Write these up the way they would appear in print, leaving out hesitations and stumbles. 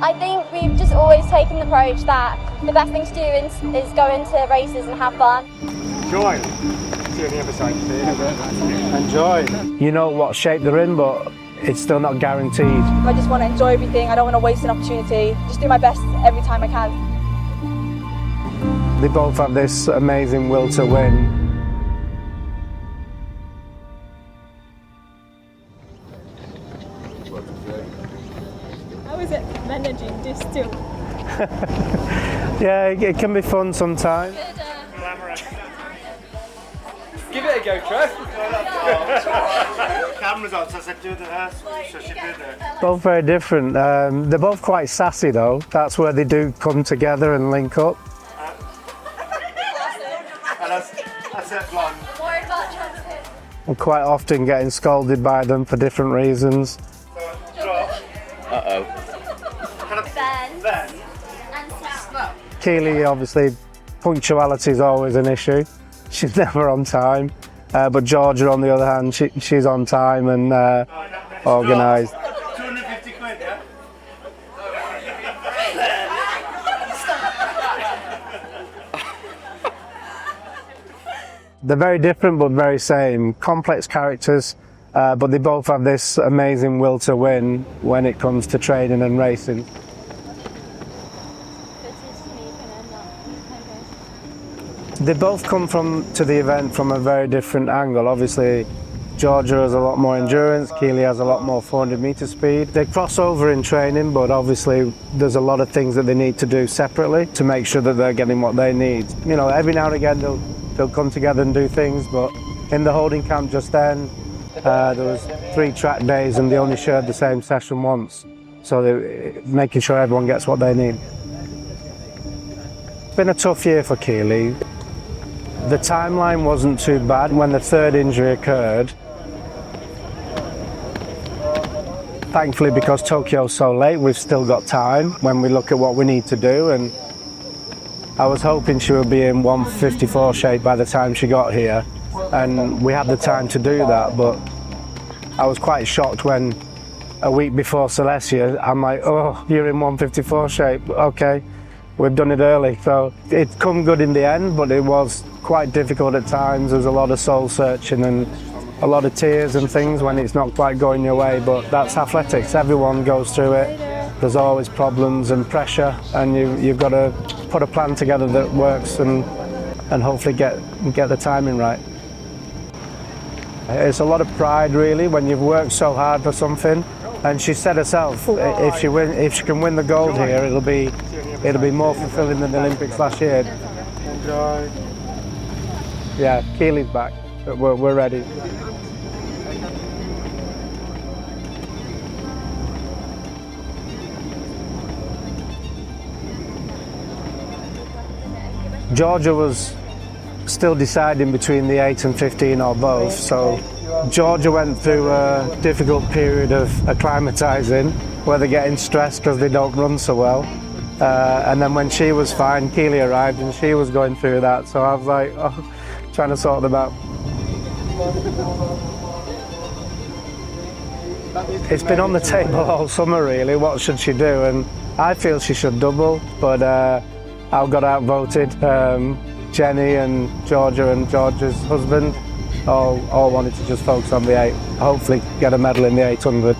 I think we've just always taken the approach that the best thing to do is go into races and have fun. Enjoy. See on the other side. Enjoy. You know what shape they're in, but it's still not guaranteed. I just want to enjoy everything. I don't want to waste an opportunity. Just do my best every time I can. They both have this amazing will to win. How is it managing this too? Yeah, it can be fun sometimes. Give it a go, Trev. Camera's on, so I said do the hair switch, so she did it. Both very different. They're both quite sassy though. That's where they do come together and link up. And I said blonde. I'm quite often getting scolded by them for different reasons. Ben. And Keely, obviously, punctuality is always an issue. She's never on time. But Georgia, on the other hand, she's on time and organised. 250 quid, yeah? They're very different but very same. Complex characters, but they both have this amazing will to win when it comes to training and racing. They both come to the event from a very different angle. Obviously, Georgia has a lot more endurance, Keely has a lot more 400 metre speed. They cross over in training, but obviously there's a lot of things that they need to do separately to make sure that they're getting what they need. You know, every now and again they'll come together and do things, but in the holding camp just then, there was 3 track days and they only shared the same session once. So they're making sure everyone gets what they need. It's been a tough year for Keely. The timeline wasn't too bad when the 3rd injury occurred. Thankfully, because Tokyo's so late, we've still got time when we look at what we need to do. And I was hoping she would be in 154 shape by the time she got here. And we had the time to do that, but I was quite shocked when a week before Celestia, I'm like, oh, you're in 154 shape, okay. We've done it early, so it's come good in the end, but it was quite difficult at times. There's a lot of soul searching and a lot of tears and things when it's not quite going your way, but that's athletics. Everyone goes through it. There's always problems and pressure, and you've got to put a plan together that works and hopefully get the timing right. It's a lot of pride really when you've worked so hard for something, and she said herself, if she can win the gold here, it'll be more fulfilling than the Olympics last year. Enjoy. Yeah, Keely's back. We're ready. Georgia was still deciding between the 8 and 15 or both, so Georgia went through a difficult period of acclimatising where they're getting stressed because they don't run so well. And then when she was fine, Keely arrived and she was going through that, so I was like, oh, trying to sort them out. It's been on the table all summer really, what should she do? And I feel she should double, but I got outvoted. Jenny and Georgia's husband all wanted to just focus on the 8, hopefully get a medal in the 800.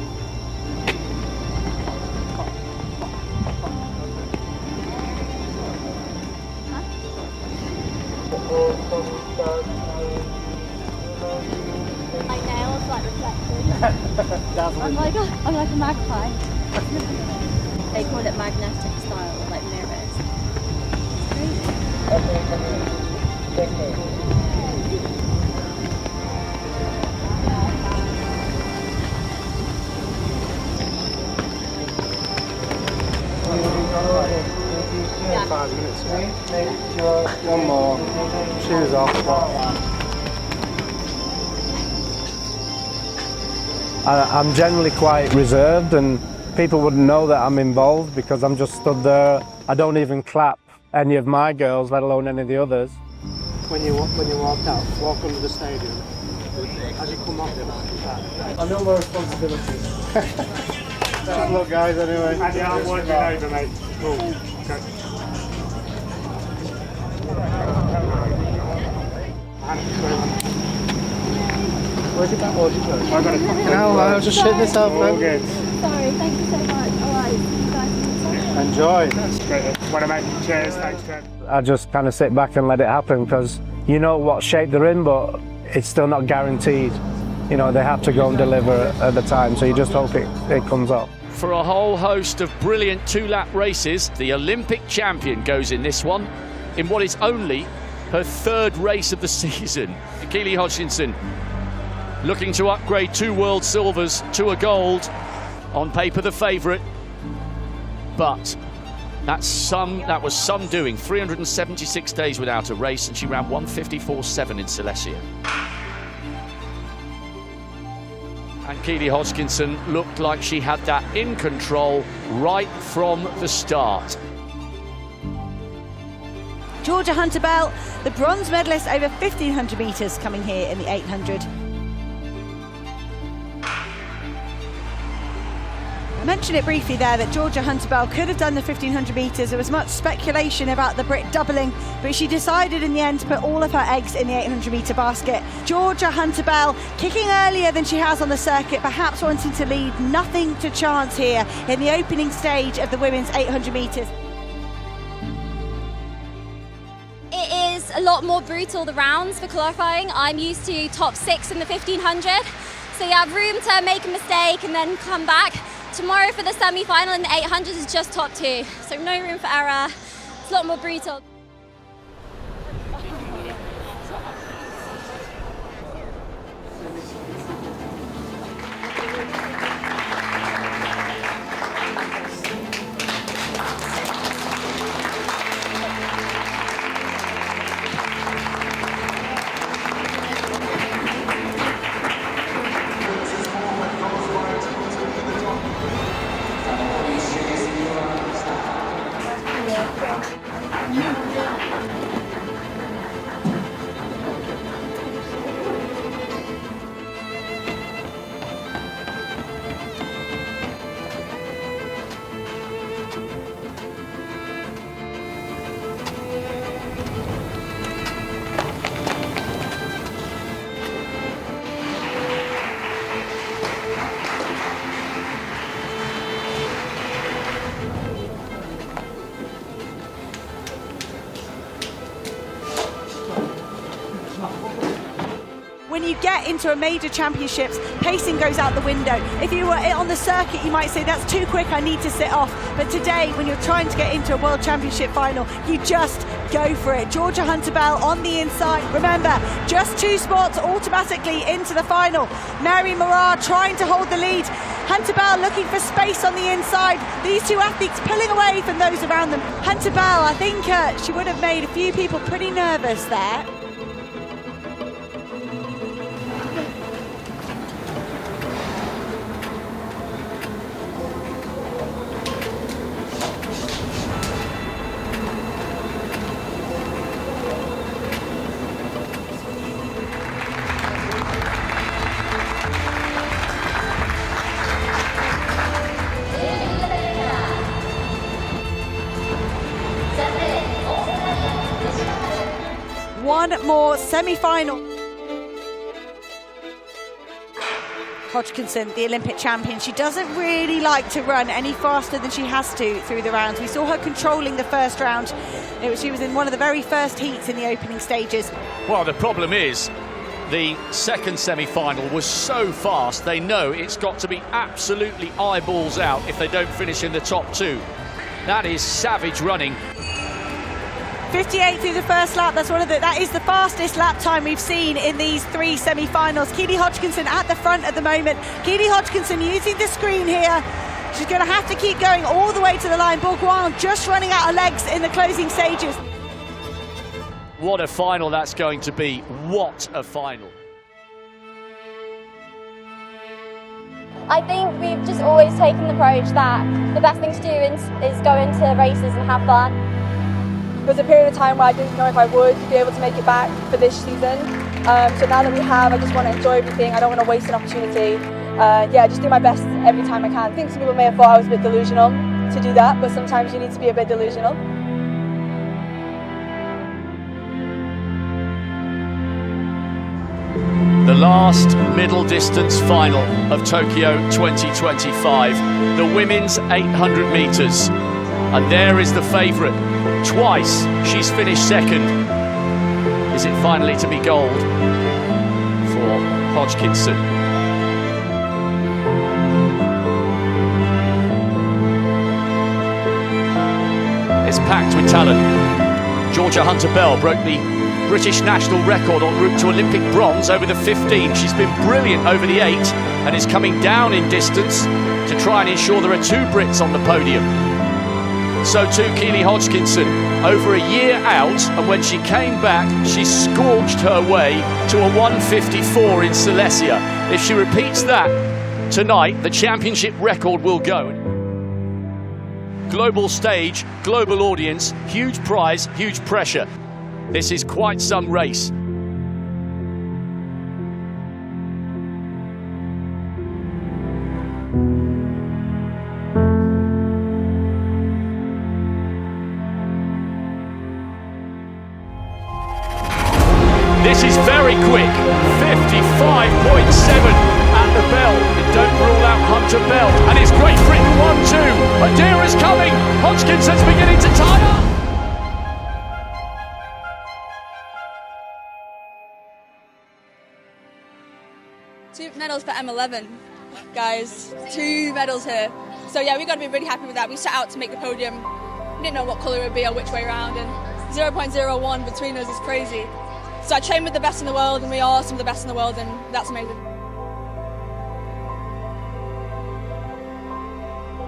my nails like reflective. I'm like a magpie. They call it magnetic style, like mirrors. It's crazy. Yeah. 5 minutes. One more. Shoes off. I'm generally quite reserved and people wouldn't know that I'm involved because I'm just stood there. I don't even clap any of my girls, let alone any of the others. When you walk out, walk under the stadium. As you come off it, I know my responsibilities. Good luck, guys, anyway. And yeah, I'm working over, mate. Cool. Okay. Where's your back? I've got a No, I'll just shit this off, all good. Sorry, thank you so much. Alright, see you guys. Enjoy. Great. What mate? Cheers. Thanks, Trev. I just kind of sit back and let it happen because you know what shape they're in, but it's still not guaranteed. You know, they have to go and deliver at the time, so you just hope it comes up. For a whole host of brilliant two-lap races, the Olympic champion goes in this one, in what is only her third race of the season. Keely Hodgkinson looking to upgrade 2 world silvers to a gold. On paper, the favourite, but that was some doing. 376 days without a race, and she ran 1:54.7 in Silesia. And Keely Hodgkinson looked like she had that in control right from the start. Georgia Hunter-Bell, the bronze medalist over 1,500 metres, coming here in the 800. I mentioned it briefly there that Georgia Hunter-Bell could have done the 1,500 metres. There was much speculation about the Brit doubling, but she decided in the end to put all of her eggs in the 800-metre basket. Georgia Hunter-Bell kicking earlier than she has on the circuit, perhaps wanting to leave nothing to chance here in the opening stage of the women's 800 metres. It is a lot more brutal, the rounds for qualifying. I'm used to top 6 in the 1,500, so you have room to make a mistake and then come back. Tomorrow for the semi-final in the 800 is just top 2, so no room for error. It's a lot more brutal. When you get into a major championships, pacing goes out the window. If you were on the circuit, you might say that's too quick, I need to sit off. But today, when you're trying to get into a World Championship final, you just go for it. Georgia Hunter-Bell on the inside. Remember, just 2 spots automatically into the final. Mary Morar trying to hold the lead. Hunter-Bell looking for space on the inside. These 2 athletes pulling away from those around them. Hunter-Bell, I think she would have made a few people pretty nervous there. One more semi-final. Hodgkinson, the Olympic champion, she doesn't really like to run any faster than she has to through the rounds. We saw her controlling the first round. She was in one of the very first heats in the opening stages. Well, the problem is the second semi-final was so fast, they know it's got to be absolutely eyeballs out if they don't finish in the top 2. That is savage running. 58 through the first lap. That is the fastest lap time we've seen in these 3 semi-finals. Keely Hodgkinson at the front at the moment. Keely Hodgkinson using the screen here. She's going to have to keep going all the way to the line. Bourgoin just running out of legs in the closing stages. What a final that's going to be. What a final. I think we've just always taken the approach that the best thing to do is go into races and have fun. There was a period of time where I didn't know if I would be able to make it back for this season. So now that we have, I just want to enjoy everything. I don't want to waste an opportunity. yeah, just do my best every time I can. I think some people may have thought I was a bit delusional to do that, but sometimes you need to be a bit delusional. The last middle distance final of Tokyo 2025, the women's 800 metres. And there is the favourite. Twice she's finished second. Is it finally to be gold for Hodgkinson? It's packed with talent. Georgia Hunter-Bell broke the British national record en route to Olympic bronze over the 15. She's been brilliant over the 8 and is coming down in distance to try and ensure there are 2 Brits on the podium. So too Keely Hodgkinson, over a year out, and when she came back, she scorched her way to a 1:54 in Silesia. If she repeats that tonight, the championship record will go. Global stage, global audience, huge prize, huge pressure. This is quite some race. This is very quick, 55.7 at the bell. It don't rule out Hunter-Bell, and it's Great Britain 1-2. Adair is coming, Hodgkinson's beginning to tie up. Two medals for M11, guys. 2 medals here. So yeah, we've got to be really happy with that. We set out to make the podium. We didn't know what colour it would be or which way around, and 0.01 between us is crazy. So I train with the best in the world, and we are some of the best in the world, and that's amazing.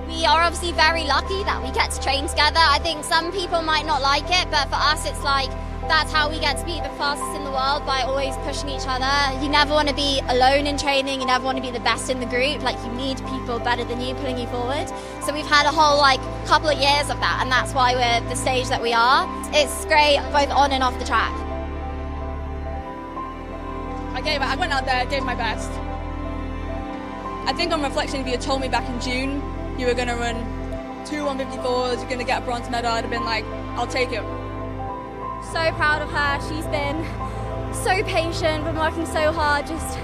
We are obviously very lucky that we get to train together. I think some people might not like it, but for us it's like, that's how we get to be the fastest in the world, by always pushing each other. You never want to be alone in training, you never want to be the best in the group. Like, you need people better than you pulling you forward. So we've had a whole couple of years of that, and that's why we're at the stage that we are. It's great both on and off the track. I went out there, gave my best. I think on reflection, if you had told me back in June you were going to run 2 154s, you're going to get a bronze medal, I'd have been like, I'll take it. So proud of her. She's been so patient, been working so hard, just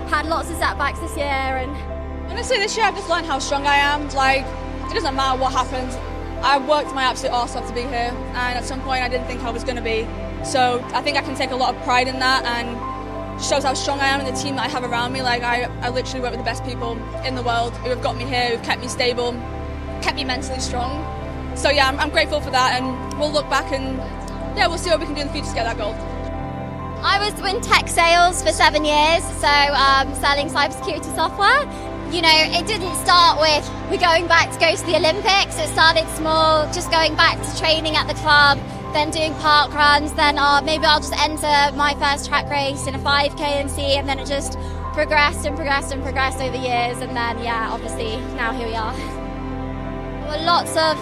had lots of setbacks this year. And honestly, this year I've just learned how strong I am. It doesn't matter what happens. I worked my absolute arse off to be here, and at some point I didn't think I was going to be. So I think I can take a lot of pride in that, and shows how strong I am in the team that I have around me. I literally work with the best people in the world who have got me here, who've kept me stable, kept me mentally strong. So yeah, I'm grateful for that, and we'll look back and yeah, we'll see what we can do in the future to get that gold. I was in tech sales for 7 years, so selling cybersecurity software. You know, it didn't start with we're going back to go to the Olympics. It started small, just going back to training at the club, then doing park runs, then maybe I'll just enter my first track race in a 5K and see, and then it just progressed and progressed and progressed over years, and then yeah, obviously now here we are. Well, lots of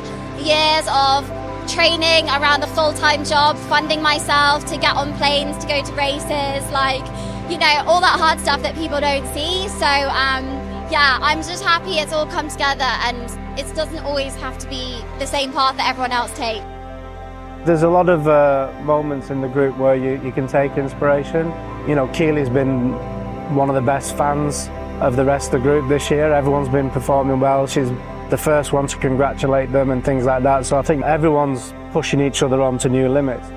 years of training around the full-time job, funding myself to get on planes, to go to races, all that hard stuff that people don't see. So yeah, I'm just happy it's all come together, and it doesn't always have to be the same path that everyone else takes. There's a lot of moments in the group where you can take inspiration. You know, Keely's been one of the best fans of the rest of the group this year. Everyone's been performing well. She's the first one to congratulate them and things like that. So I think everyone's pushing each other on to new limits.